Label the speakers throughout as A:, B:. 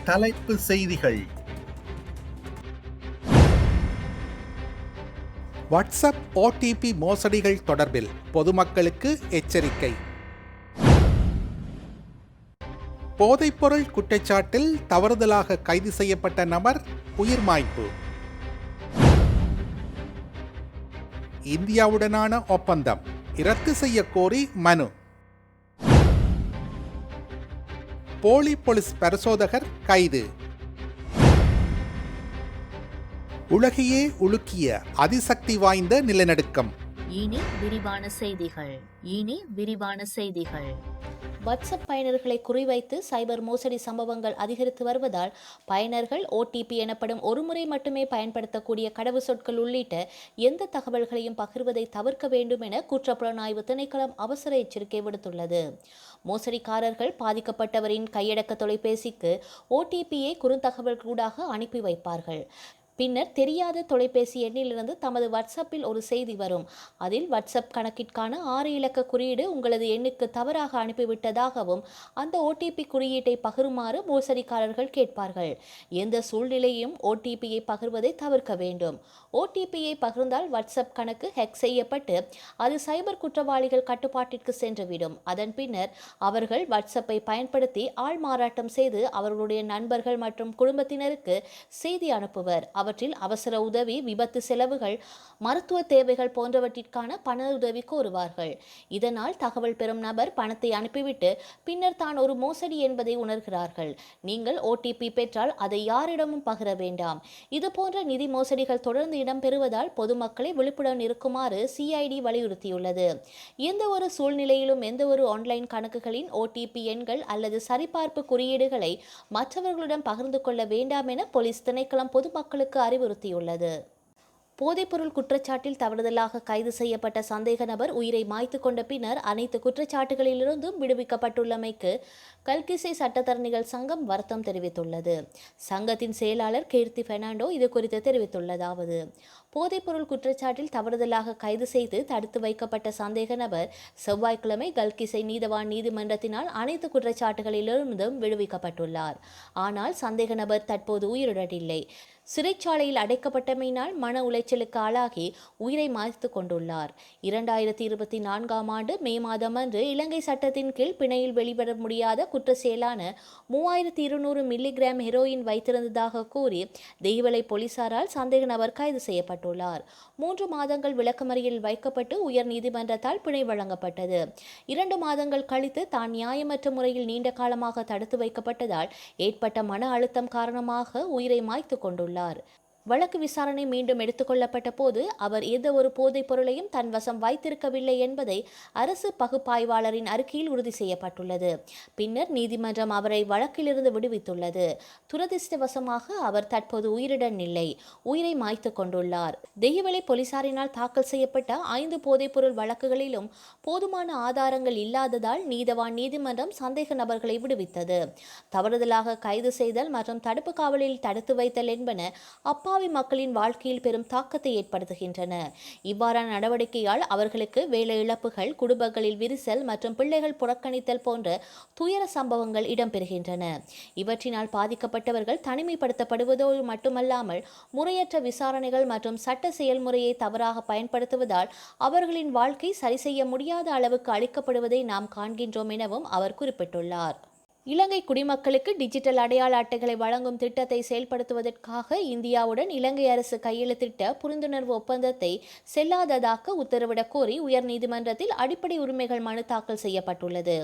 A: தலைப்பு செய்திகள். WhatsApp OTP மோசடிகள் தொடர்பில் பொதுமக்களுக்கு எச்சரிக்கை. போதைப்பொருள் குற்றச்சாட்டில் தவறுதலாக கைது செய்யப்பட்ட நபர் உயிர் மாய்ப்பு. இந்தியாவுடனான ஒப்பந்தம் இரத்து செய்ய கோரி மனு. போலி போலீஸ் பரிசோதகர் கைது. உலகையே உலுக்கிய அதிசக்தி வாய்ந்த நிலநடுக்கம்.
B: இனி விரிவான செய்திகள். வாட்ஸ்அப் பயனர்களை குறிவைத்து சைபர் மோசடி சம்பவங்கள் அதிகரித்து வருவதால் பயனர்கள் ஓடிபி எனப்படும் ஒருமுறை மட்டுமே பயன்படுத்தக்கூடிய கடவு சொற்கள் உள்ளிட்ட எந்த தகவல்களையும் பகிர்வதை தவிர்க்க வேண்டும் என குற்றப்புலனாய்வு திணைக்களம் அவசர எச்சரிக்கை விடுத்துள்ளது. மோசடிக்காரர்கள் பாதிக்கப்பட்டவரின் கையடக்க தொலைபேசிக்கு ஓடிபியை குறுந்தகவல் ஊடாக அனுப்பி வைப்பார்கள். பின்னர் தெரியாத தொலைபேசி எண்ணிலிருந்து தமது வாட்ஸ்அப்பில் ஒரு செய்தி வரும். அதில் வாட்ஸ்அப் கணக்கிற்கான 6 இலக்க குறியீடு உங்களது எண்ணுக்கு தவறாக அனுப்பிவிட்டதாகவும் அந்த ஓடிபி குறியீட்டை பகிருமாறு மோசடிக்காரர்கள் கேட்பார்கள். எந்த சூழ்நிலையும் ஓடிபியை பகிர்வதை தவிர்க்க வேண்டும். ஓடிபியை பகிர்ந்தால் வாட்ஸ்அப் கணக்கு ஹேக் செய்யப்பட்டு அது சைபர் குற்றவாளிகள் கட்டுப்பாட்டிற்கு சென்றுவிடும். அதன் பின்னர் அவர்கள் வாட்ஸ்அப்பை பயன்படுத்தி ஆள் மாறாட்டம் செய்து அவர்களுடைய நண்பர்கள் மற்றும் குடும்பத்தினருக்கு செய்தி அனுப்புவர். அவற்றில் அவசர உதவி, விபத்து செலவுகள், மருத்துவ தேவைகள் போன்றவற்றிற்கான பண உதவி கோருவார்கள். இதனால் தகவல் பெறும் நபர் பணத்தை அனுப்பிவிட்டு பின்னர் தான் ஒரு மோசடி என்பதை உணர்கிறார்கள். நீங்கள் ஓடிபி பெற்றால் அதை யாரிடமும் பகிர வேண்டாம். இதுபோன்ற நிதி மோசடிகள் தொடர்ந்து இடம்பெறுவதால் பொதுமக்களை விழிப்புடன் இருக்குமாறு சிஐடி வலியுறுத்தியுள்ளது. எந்த ஒரு சூழ்நிலையிலும் எந்த ஒரு ஆன்லைன் கணக்குகளின் ஓடிபி எண்கள் அல்லது சரிபார்ப்பு குறியீடுகளை மற்றவர்களிடம் பகிர்ந்து கொள்ள வேண்டாம் என போலீஸ் திணைக்களம் பொதுமக்களுக்கு அறிவுறுத்தியுள்ளது. போதைப்பொருள் குற்றச்சாட்டில் தவறுதலாக கைது செய்யப்பட்ட சந்தேக நபர் உயிரை மாய்த்து கொண்ட பின்னர் அனைத்து குற்றச்சாட்டுகளிலிருந்தும் விடுவிக்கப்பட்டுள்ளமைக்கு கல்கிசை சட்டத்தரணிகள் சங்கம் வருத்தம் தெரிவித்துள்ளது. சங்கத்தின் செயலாளர் கீர்த்தி பெர்னாண்டோ இது குறித்து தெரிவித்துள்ளதாவது: போதைப்பொருள் குற்றச்சாட்டில் தவறுதலாக கைது செய்து தடுத்து வைக்கப்பட்ட சந்தேக நபர் செவ்வாய்க்கிழமை கல்கிசை நீதவான் நீதிமன்றத்தினால் அனைத்து குற்றச்சாட்டுகளிலிருந்தும் விடுவிக்கப்பட்டுள்ளார். ஆனால் சந்தேக நபர் தற்போது உயிருடன் இல்லை. சிறைச்சாலையில் அடைக்கப்பட்டமையினால் மன உளைச்சலுக்கு ஆளாகி உயிரை மாய்த்து கொண்டுள்ளார். 2024 ஆண்டு மே மாதம் அன்று இலங்கை சட்டத்தின் கீழ் பிணையில் வெளிவர முடியாத குற்ற செயலான 3200 மில்லிகிராம் ஹெரோயின் வைத்திருந்ததாக கூறி தெய்வலை போலீசாரால் சந்தேக நபர் கைது செய்யப்பட்டுள்ளார். 3 மாதங்கள் விளக்கமறியலில் வைக்கப்பட்டு உயர் நீதிமன்றத்தால் பிணை வழங்கப்பட்டது. 2 மாதங்கள் கழித்து தான் நியாயமற்ற முறையில் நீண்ட காலமாக தடுத்து வைக்கப்பட்டதால் ஏற்பட்ட மன அழுத்தம் காரணமாக உயிரை மாய்த்து கொண்டுள்ளார். வழக்கு விசாரணை மீண்டும் எடுத்துக்கொள்ளப்பட்ட போது அவர் எந்த ஒரு போதைப் பொருளையும் தன் வசம் வைத்திருக்கவில்லை என்பதை அரசு பகுப்பாய்வாளரின் அறிக்கையில் உறுதி செய்யப்பட்டுள்ளது. பின்னர் நீதிமன்றம் அவரை வழக்கிலிருந்து விடுவித்துள்ளது. துரதிர்ஷ்டவசமாக அவர் தற்போது உயிருடன் இல்லை, உயிரை மாய்த்து கொண்டுள்ளார். தெய்வலை போலீசாரினால் தாக்கல் செய்யப்பட்ட 5 போதைப்பொருள் வழக்குகளிலும் போதுமான ஆதாரங்கள் இல்லாததால் நீதவான் நீதிமன்றம் சந்தேக நபர்களை விடுவித்தது. தவறுதலாக கைது செய்தல் மற்றும் தடுப்பு காவலில் தடுத்து வைத்தல் என்பன அப்பாவி மக்களின் வாழ்க்கையில் பெரும் தாக்கத்தை ஏற்படுத்துகின்றன. இவ்வாறான நடவடிக்கையால் அவர்களுக்கு வேலை இழப்புகள், குடும்பங்களில் விரிசல் மற்றும் பிள்ளைகள் புறக்கணித்தல் போன்ற துயர சம்பவங்கள் இடம்பெறுகின்றன. இவற்றினால் பாதிக்கப்பட்டவர்கள் தனிமைப்படுத்தப்படுவதோடு மட்டுமல்லாமல் முறையற்ற விசாரணைகள் மற்றும் சட்ட செயல்முறையை தவறாக பயன்படுத்துவதால் அவர்களின் வாழ்க்கை சரி செய்ய முடியாத அளவுக்கு அளிக்கப்படுவதை நாம் காண்கின்றோம் எனவும் அவர் குறிப்பிட்டுள்ளார். இலங்கை குடிமக்களுக்கு டிஜிட்டல் அடையாள அட்டைகளை வழங்கும் திட்டத்தை செயல்படுத்துவதற்காக இந்தியாவுடன் இலங்கை அரசு கையெழுத்திட்ட புரிந்துணர்வு ஒப்பந்தத்தை செல்லாததாக்க உத்தரவிடக் கோரி உயர்நீதிமன்றத்தில் அடிப்படை உரிமைகள் மனு தாக்கல் செய்யப்பட்டுள்ளது.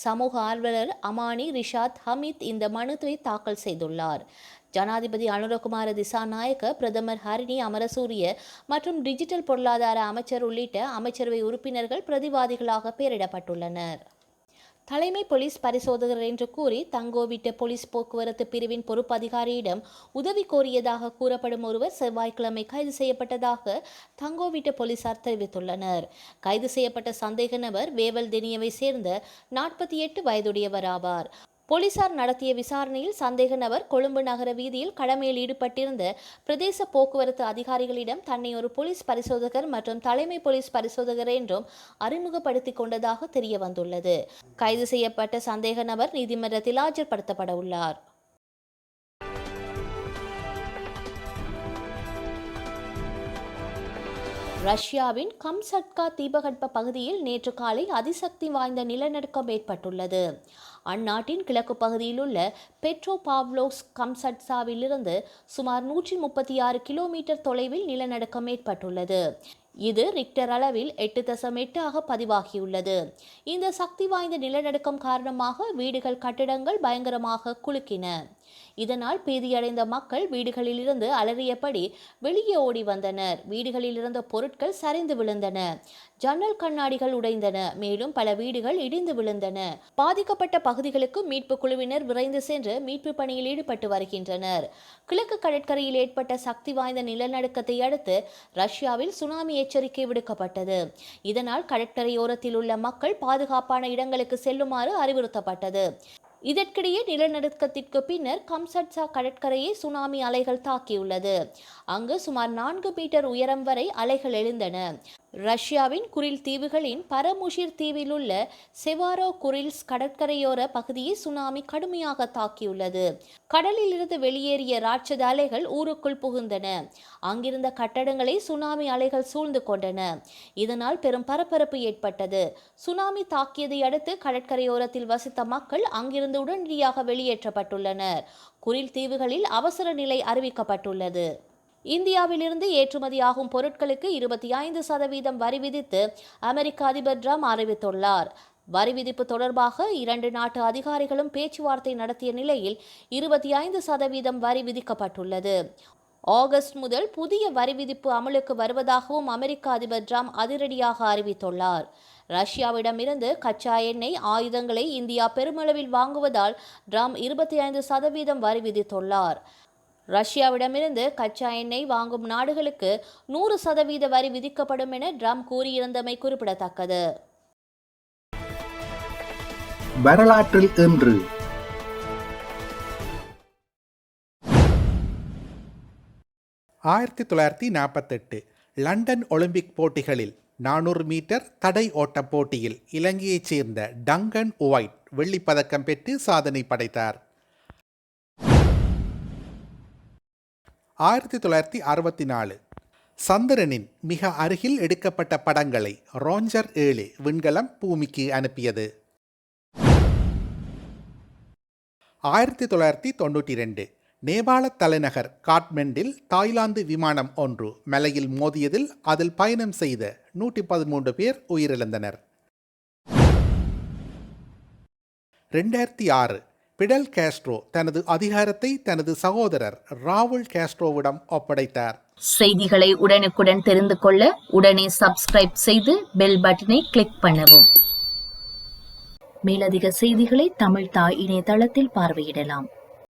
B: சமூக ஆர்வலர் அமானி ரிஷாத் ஹமீத் இந்த மனுவை தாக்கல் செய்துள்ளார். ஜனாதிபதி அனுரகுமார திசாநாயக்க, பிரதமர் ஹரிணி அமரசூரிய மற்றும் டிஜிட்டல் பொருளாதார அமைச்சர் உள்ளிட்ட அமைச்சரவை உறுப்பினர்கள் பிரதிவாதிகளாக பெயரிடப்பட்டுள்ளனர். தலைமை போலீஸ் பரிசோதகர் என்று கூறி தங்கோவிட்ட போலீஸ் போக்குவரத்து பிரிவின் பொறுப்பு அதிகாரியிடம் உதவி கோரியதாக கூறப்படும் ஒருவர் செவ்வாய்க்கிழமை கைது செய்யப்பட்டதாக தங்கோவிட்ட போலீசார் தெரிவித்துள்ளனர். கைது செய்யப்பட்ட சந்தேக நபர் வேவல் தெனியவை சேர்ந்த 48 வயதுடையவர் ஆவார். போலீசார் நடத்திய விசாரணையில் சந்தேக நபர் கொழும்பு நகர வீதியில் கடமையில் ஈடுபட்டிருந்த பிரதேச போக்குவரத்து அதிகாரிகளிடம் தன்னை ஒரு போலீஸ் பரிசோதகர் மற்றும் தலைமை போலீஸ் பரிசோதகர் என்றும் அறிமுகப்படுத்திக் கொண்டதாக தெரிய வந்துள்ளது. கைது செய்யப்பட்ட சந்தேக நபர் நீதிமன்றத்தில் ஆஜர்படுத்தப்பட உள்ளார். ரஷ்யாவின் கம்சட்கா தீபகற்ப பகுதியில் நேற்று காலை அதிசக்தி வாய்ந்த நிலநடுக்கம் ஏற்பட்டுள்ளது. அந்நாட்டின் கிழக்கு பகுதியில் உள்ள பெட்ரோபாவ்லோவ்ஸ்க் கம்சட்சாவிலிருந்து சுமார் 136 கிலோமீட்டர் தொலைவில் நிலநடுக்கம் ஏற்பட்டுள்ளது. இது ரிக்டர் அளவில் 8.8 பதிவாகியுள்ளது. இந்த சக்தி வாய்ந்த நிலநடுக்கம் காரணமாக வீடுகள், கட்டிடங்கள் பயங்கரமாக குலுக்கின. இதனால் பீதியடைந்த மக்கள் வீடுகளில் இருந்து அலறியபடி வெளியே ஓடி வந்தனர். வீடுகளில் இருந்த பொருட்கள் சரிந்து விழுந்தன, ஜன்னல் கண்ணாடிகள் உடைந்தன, மேலும் பல வீடுகள் இடிந்து விழுந்தன. பாதிக்கப்பட்ட பகுதிகளுக்கு மீட்பு குழுவினர் விரைந்து சென்று மீட்பு பணியில் ஈடுபட்டு வருகின்றனர். கிழக்கு கடற்கரையில் ஏற்பட்ட சக்தி வாய்ந்த நிலநடுக்கத்தை அடுத்து ரஷ்யாவில் சுனாமி எச்சரிக்கை விடுக்கப்பட்டது. இதனால் கடற்கரையோரத்தில் உள்ள மக்கள் பாதுகாப்பான இடங்களுக்கு செல்லுமாறு அறிவுறுத்தப்பட்டது. இதற்கிடையே நிலநடுக்கத்திற்கு பின்னர் கம்சட்சா கடற்கரையை சுனாமி அலைகள் தாக்கியுள்ளது. அங்கு சுமார் 4 மீட்டர் உயரம் வரை அலைகள் எழுந்தன. ரஷ்யாவின் குரில் தீவுகளின் பரமுஷிர் தீவில் உள்ள செவாரோ குரில்ஸ் கடற்கரையோர பகுதியை சுனாமி கடுமையாக தாக்கியுள்ளது. கடலில் இருந்து வெளியேறிய ராட்சத அலைகள் ஊருக்குள் புகுந்தன. அங்கிருந்த கட்டடங்களை சுனாமி அலைகள் சூழ்ந்து கொண்டன. இதனால் பெரும் பரபரப்பு ஏற்பட்டது. சுனாமி தாக்கியதை அடுத்து கடற்கரையோரத்தில் வசித்த மக்கள் அங்கிருந்து உடனடியாக வெளியேற்றப்பட்டுள்ளனர். குரில் தீவுகளில் அவசர நிலை அறிவிக்கப்பட்டுள்ளது. இந்தியாவிலிருந்து ஏற்றுமதியாகும் பொருட்களுக்கு 25% வரி விதித்து அமெரிக்க அதிபர் ட்ரம்ப் அறிவித்துள்ளார். வரி விதிப்பு தொடர்பாக 2 நாட்டு அதிகாரிகளும் பேச்சுவார்த்தை நடத்திய நிலையில் 25% வரி விதிக்கப்பட்டுள்ளது. ஆகஸ்ட் முதல் புதிய வரி விதிப்பு அமலுக்கு வருவதாகவும் அமெரிக்க அதிபர் ட்ரம்ப் அதிரடியாக அறிவித்துள்ளார். ரஷ்யாவிடமிருந்து கச்சா எண்ணெய், ஆயுதங்களை இந்தியா பெருமளவில் வாங்குவதால் ட்ரம்ப் 25% வரி விதித்துள்ளார். ரஷ்யாவிடமிருந்து கச்சா எண்ணெய் வாங்கும் நாடுகளுக்கு 100% வரி விதிக்கப்படும் என ட்ரம்ப் கூறியிருந்தமை குறிப்பிடத்தக்கது.
A: வரலாற்றில் இன்று 1948 லண்டன் ஒலிம்பிக் போட்டிகளில் 400 மீட்டர் தடை ஓட்ட போட்டியில் இலங்கையைச் சேர்ந்த டங்கன் ஒயிட் வெள்ளிப்பதக்கம் பெற்று சாதனை படைத்தார். 1964 சந்திரனின் மிக அருகில் எடுக்கப்பட்ட படங்களை ராஞ்சர் 7 விண்கலம் பூமிக்கு அனுப்பியது. 1992 நேபாள தலைநகர் காட்மண்டில் தாய்லாந்து விமானம் ஒன்று மலையில் மோதியதில் அதில் பயணம் செய்த 113 பேர் உயிரிழந்தனர். 2006 பிடல் காஸ்ட்ரோ தனது அதிகாரத்தை தனது சகோதரர் ராவுல் காஸ்ட்ரோவிடம் ஒப்படைத்தார்.
B: செய்திகளை உடனுக்குடன் தெரிந்து கொள்ள உடனே சப்ஸ்கிரைப் செய்து பெல் பட்டனை கிளிக் பண்ணவும். மேலதிக செய்திகளை தமிழ் தாய் இணையதளத்தில் பார்வையிடலாம்.